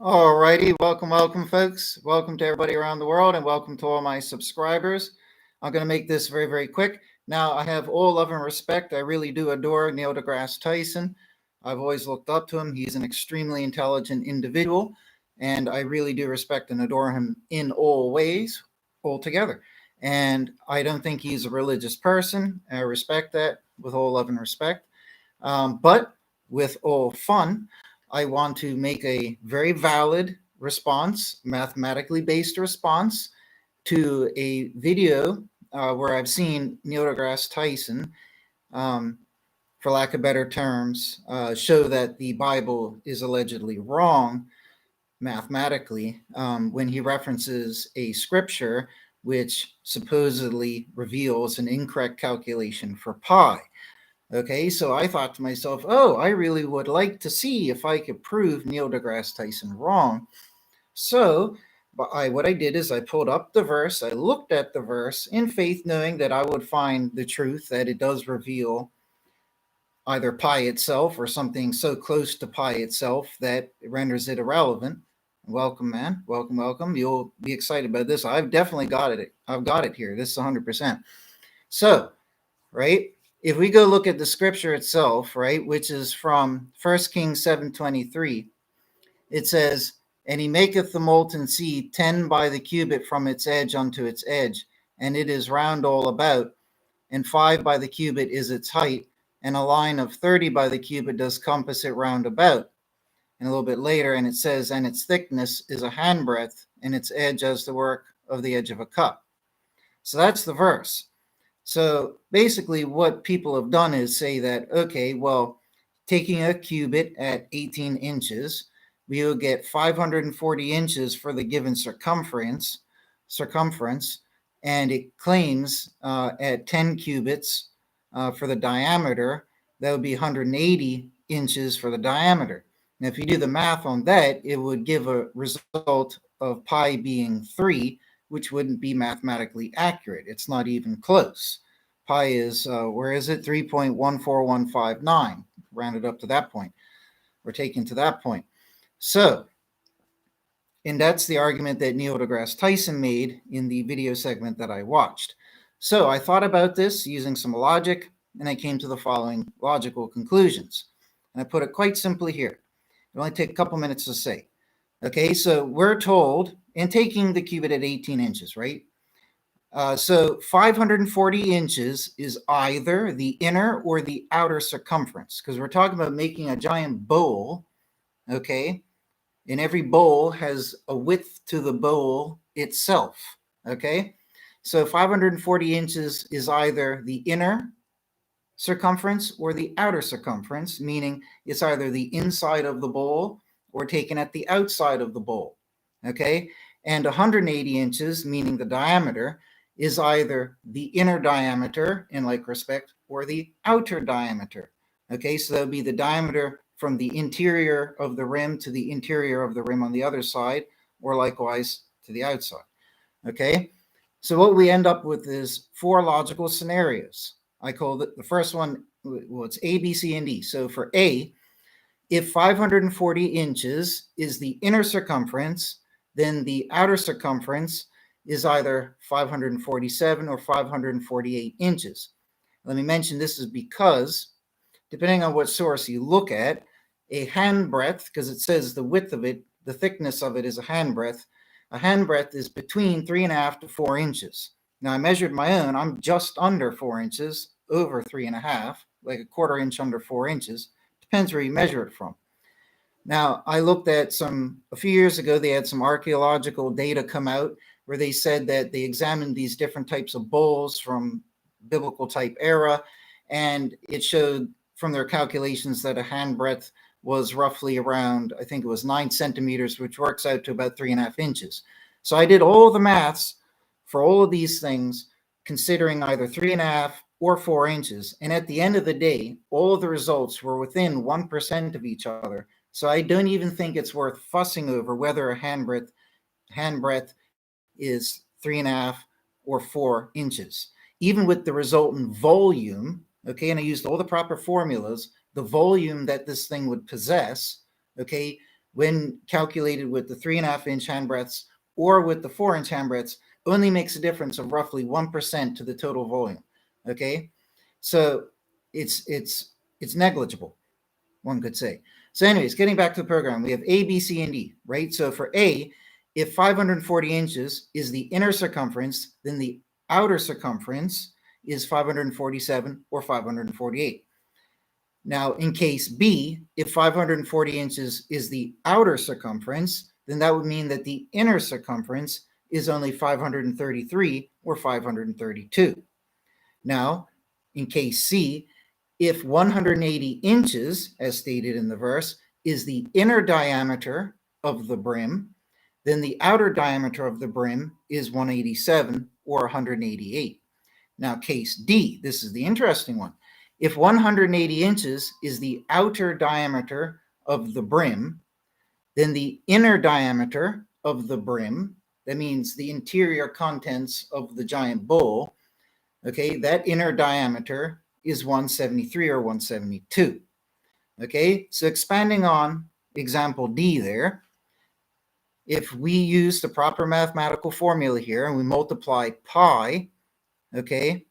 All righty, welcome, folks. Welcome to everybody around the world, and welcome to all my subscribers. I'm going to make this very quick. Now, I have all love and respect. I really do adore Neil deGrasse Tyson. I've always looked up to him. He's an extremely intelligent individual, and I really do respect and adore him in all ways, altogether. And I don't think he's a religious person. I respect that with all love and respect. But with all fun, I want to make a very valid response, mathematically based response to a video where I've seen Neil deGrasse Tyson, um, for lack of better terms, show that the Bible is allegedly wrong mathematically when he references a scripture which supposedly reveals an incorrect calculation for pi. Okay, so I thought to myself, oh, I really would like to see if I could prove Neil deGrasse Tyson wrong. So what I did is I pulled up the verse, I looked at the verse in faith, knowing that I would find the truth, that it does reveal either pi itself or something so close to pi itself that it renders it irrelevant. Welcome, man. Welcome. You'll be excited about this. I've definitely got it. I've got it here. This is 100%. So, right? If we go look at the scripture itself, right, which is from 1 Kings 7:23, it says, "And he maketh the molten sea 10 by the cubit from its edge unto its edge, and it is round all about, and 5 by the cubit is its height, and a line of 30 by the cubit does compass it round about." And a little bit later, and it says, "And its thickness is a handbreadth, and its edge as the work of the edge of a cup." So that's the verse. So basically, what people have done is say that, okay, well, taking a cubit at 18 inches, we will get 540 inches for the given circumference, and it claims at 10 cubits for the diameter, that would be 180 inches for the diameter. And if you do the math on that, it would give a result of pi being 3, which wouldn't be mathematically accurate. It's not even close. Pi is, where is it? 3.14159, rounded up to that point. We're taken to that point. So, and that's the argument that Neil deGrasse Tyson made in the video segment that I watched. So I thought about this using some logic, and I came to the following logical conclusions. And I put it quite simply here. It'll only take a couple minutes to say. Okay, so we're told, and taking the cubit at 18 inches, right? So 540 inches is either the inner or the outer circumference, because we're talking about making a giant bowl, okay? And every bowl has a width to the bowl itself, okay? So 540 inches is either the inner circumference or the outer circumference, meaning it's either the inside of the bowl or taken at the outside of the bowl, okay? And 180 inches, meaning the diameter, is either the inner diameter in like respect or the outer diameter, okay? So that would be the diameter from the interior of the rim to the interior of the rim on the other side, or likewise to the outside, okay? So what we end up with is 4 logical scenarios. I call it the first one, well, it's A, B, C, and D. So for A, if 540 inches is the inner circumference, then the outer circumference is either 547 or 548 inches. Let me mention this is because, depending on what source you look at, a handbreadth, because it says the width of it, the thickness of it is a handbreadth is between 3.5 to 4 inches. Now I measured my own, I'm just under 4 inches, over 3.5, like a quarter inch under 4 inches. Depends where you measure it from. Now, I looked at a few years ago, they had some archaeological data come out where they said that they examined these different types of bowls from biblical type era, and it showed from their calculations that a handbreadth was roughly around, I think it was 9 centimeters, which works out to about 3.5 inches. So I did all the maths for all of these things, considering either 3.5 or 4 inches. And at the end of the day, all of the results were within 1% of each other. So I don't even think it's worth fussing over whether a handbreadth is 3.5 or 4 inches. Even with the resultant volume, okay, and I used all the proper formulas, the volume that this thing would possess, okay, when calculated with the 3.5-inch handbreadths or with the 4-inch handbreadths, only makes a difference of roughly 1% to the total volume. Okay, so it's negligible, one could say. So anyways, getting back to the program, we have A, B, C, and D, right? So for A, if 540 inches is the inner circumference, then the outer circumference is 547 or 548. Now, in case B, if 540 inches is the outer circumference, then that would mean that the inner circumference is only 533 or 532. Now, in case C, if 180 inches, as stated in the verse, is the inner diameter of the brim, then the outer diameter of the brim is 187 or 188. Now, case D, this is the interesting one. If 180 inches is the outer diameter of the brim, then the inner diameter of the brim, that means the interior contents of the giant bowl, okay, that inner diameter is 173 or 172. Okay, so expanding on example D there, if we use the proper mathematical formula here and we multiply pi, okay,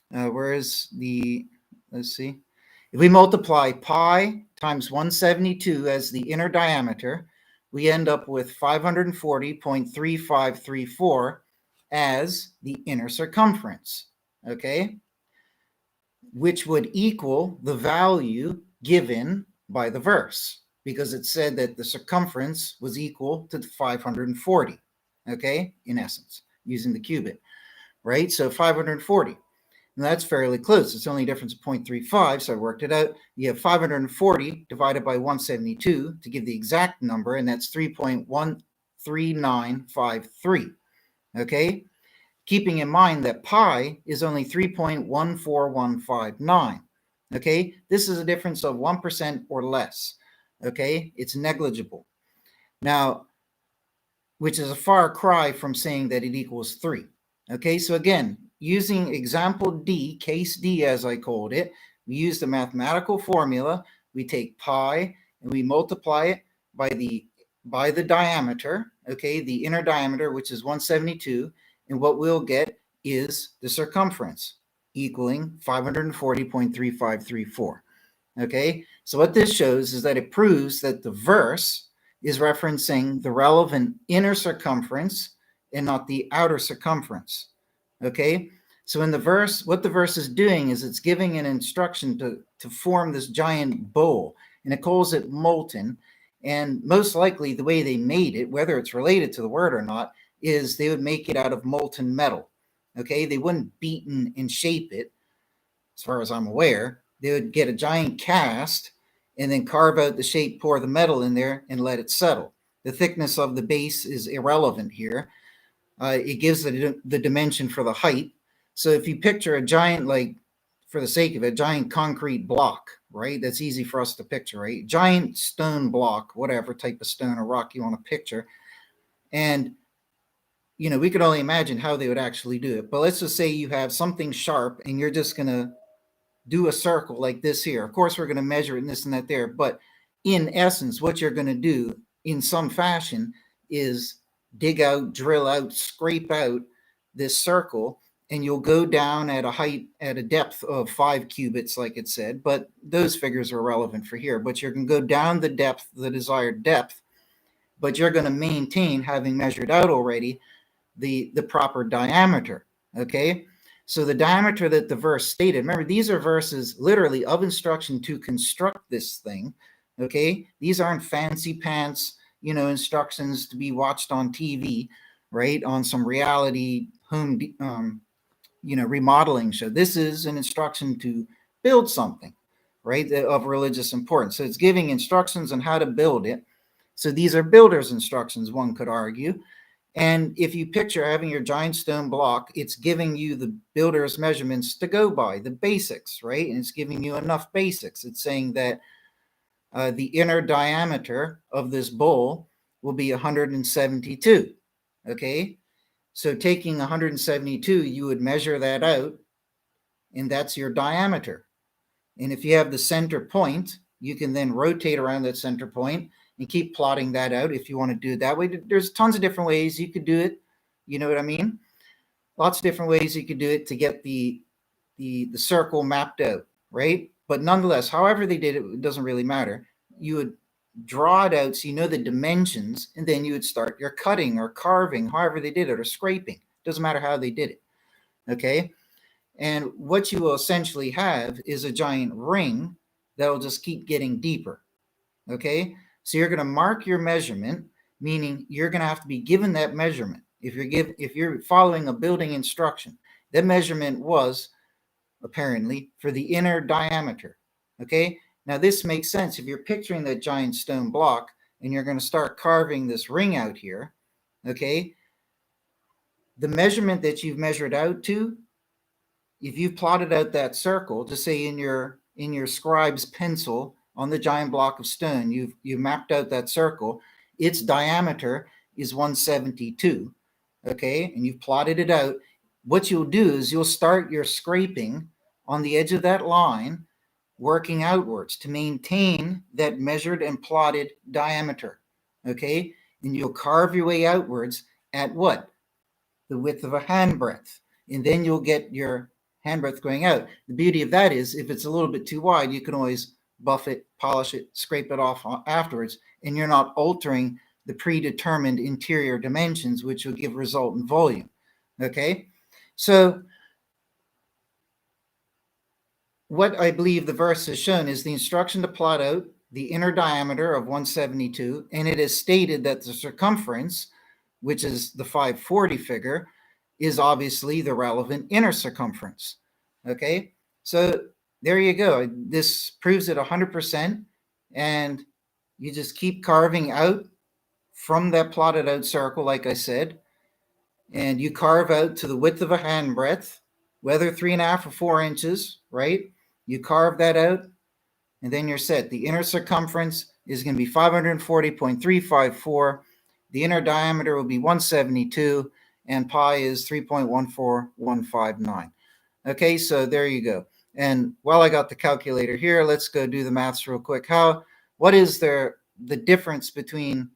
whereas let's see, if we multiply pi times 172 as the inner diameter, we end up with 540.3534 as the inner circumference, okay, which would equal the value given by the verse, because it said that the circumference was equal to 540, okay, in essence, using the cubit, right? So 540. And that's fairly close. It's only a difference of 0.35, so I worked it out. You have 540 divided by 172 to give the exact number, and that's 3.13953, okay? Keeping in mind that pi is only 3.14159, okay? This is a difference of 1% or less, okay? It's negligible. Now, which is a far cry from saying that it equals 3, okay? So again, using example D, case D as I called it, we use the mathematical formula. We take pi and we multiply it by the diameter, okay, the inner diameter, which is 172, and what we'll get is the circumference, equaling 540.3534, okay? So what this shows is that it proves that the verse is referencing the relevant inner circumference and not the outer circumference. Okay, so in the verse, what the verse is doing is it's giving an instruction to form this giant bowl, and it calls it molten. And most likely the way they made it, whether it's related to the word or not, is they would make it out of molten metal. Okay, they wouldn't beat and shape it, as far as I'm aware. They would get a giant cast and then carve out the shape, pour the metal in there, and let it settle. The thickness of the base is irrelevant here. It gives the dimension for the height. So if you picture a giant, like for the sake of it, giant concrete block, right? That's easy for us to picture, right? Giant stone block, whatever type of stone or rock you want to picture. And, you know, we could only imagine how they would actually do it. But let's just say you have something sharp and you're just going to do a circle like this here. Of course, we're going to measure it and this and that there. But in essence, what you're going to do in some fashion is dig out, drill out, scrape out this circle, and you'll go down at a height, at a depth of 5 cubits, like it said, but those figures are relevant for here. But you're going to go down the depth, the desired depth, but you're going to maintain, having measured out already, the proper diameter, okay? So the diameter that the verse stated, remember, these are verses literally of instruction to construct this thing, okay? These aren't fancy pants, you know, instructions to be watched on TV, right? On some reality home, you know, remodeling show. This is an instruction to build something, right? Of religious importance. So it's giving instructions on how to build it. So these are builder's instructions, one could argue. And if you picture having your giant stone block, it's giving you the builder's measurements to go by, the basics, right? And it's giving you enough basics. It's saying that the inner diameter of this bowl will be 172, okay? So taking 172, you would measure that out, and that's your diameter. And if you have the center point, you can then rotate around that center point, and keep plotting that out if you want to do it that way. There's tons of different ways you could do it. You know what I mean? Lots of different ways you could do it to get the circle mapped out, right? But nonetheless, however they did it, it doesn't really matter. You would draw it out so you know the dimensions, and then you would start your cutting or carving, however they did it, or scraping. Doesn't matter how they did it. Okay. And what you will essentially have is a giant ring that will just keep getting deeper. Okay. So you're going to mark your measurement, meaning you're going to have to be given that measurement. If you're following a building instruction, that measurement was apparently for the inner diameter. Okay. Now this makes sense if you're picturing that giant stone block and you're going to start carving this ring out here. Okay. The measurement that you've measured out to, if you've plotted out that circle, just say in your scribe's pencil on the giant block of stone, you've mapped out that circle, its diameter is 172. Okay. And you've plotted it out. What you'll do is you'll start your scraping on the edge of that line, working outwards to maintain that measured and plotted diameter. Okay. And you'll carve your way outwards at what? The width of a handbreadth. And then you'll get your handbreadth going out. The beauty of that is if it's a little bit too wide, you can always buff it, polish it, scrape it off afterwards, and you're not altering the predetermined interior dimensions, which will give resultant volume. Okay. So what I believe the verse has shown is the instruction to plot out the inner diameter of 172, and it is stated that the circumference, which is the 540 figure, is obviously the relevant inner circumference. Okay, so there you go. This proves it 100%, and you just keep carving out from that plotted out circle, like I said, and you carve out to the width of a handbreadth, whether 3.5 or 4 inches, right? You carve that out, and then you're set. The inner circumference is going to be 540.354. The inner diameter will be 172, and pi is 3.14159. Okay, so there you go. And while I got the calculator here, let's go do the maths real quick. What is the difference between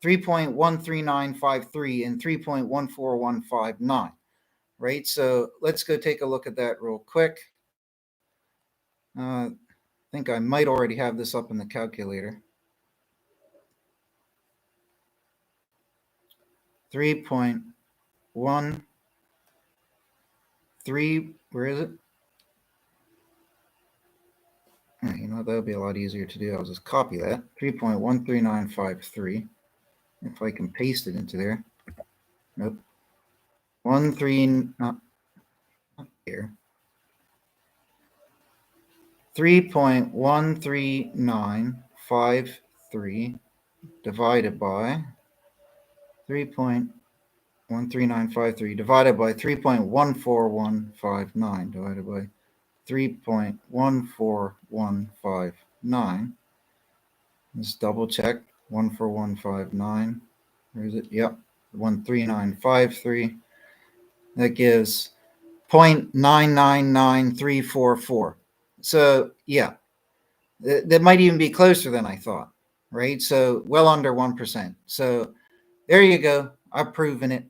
3.13953 and 3.14159, right? So let's go take a look at that real quick. I think I might already have this up in the calculator. 3.13, where is it? You know, that'll be a lot easier to do. I'll just copy that. 3.13953. If I can paste it into there. Nope. 13, not here. 3.13953 divided by 3.13953 divided by 3.14159 divided by 3.14159. Let's double check. 14159. Where is it? Yep. 13953. That gives 0.999344. So yeah, that might even be closer than I thought, right? So well under 1%. So there you go. I've proven it.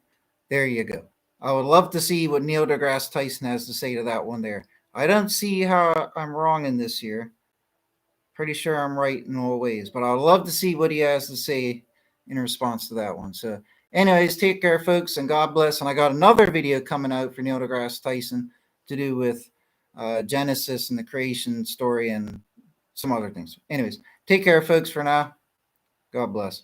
There you go. I would love to see what Neil deGrasse Tyson has to say to that one there. I don't see how I'm wrong in this year. Pretty sure I'm right in all ways, but I'd love to see what he has to say in response to that one. So anyways, take care, folks, and God bless. And I got another video coming out for Neil deGrasse Tyson to do with Genesis and the creation story and some other things. Anyways, take care, folks, for now. God bless.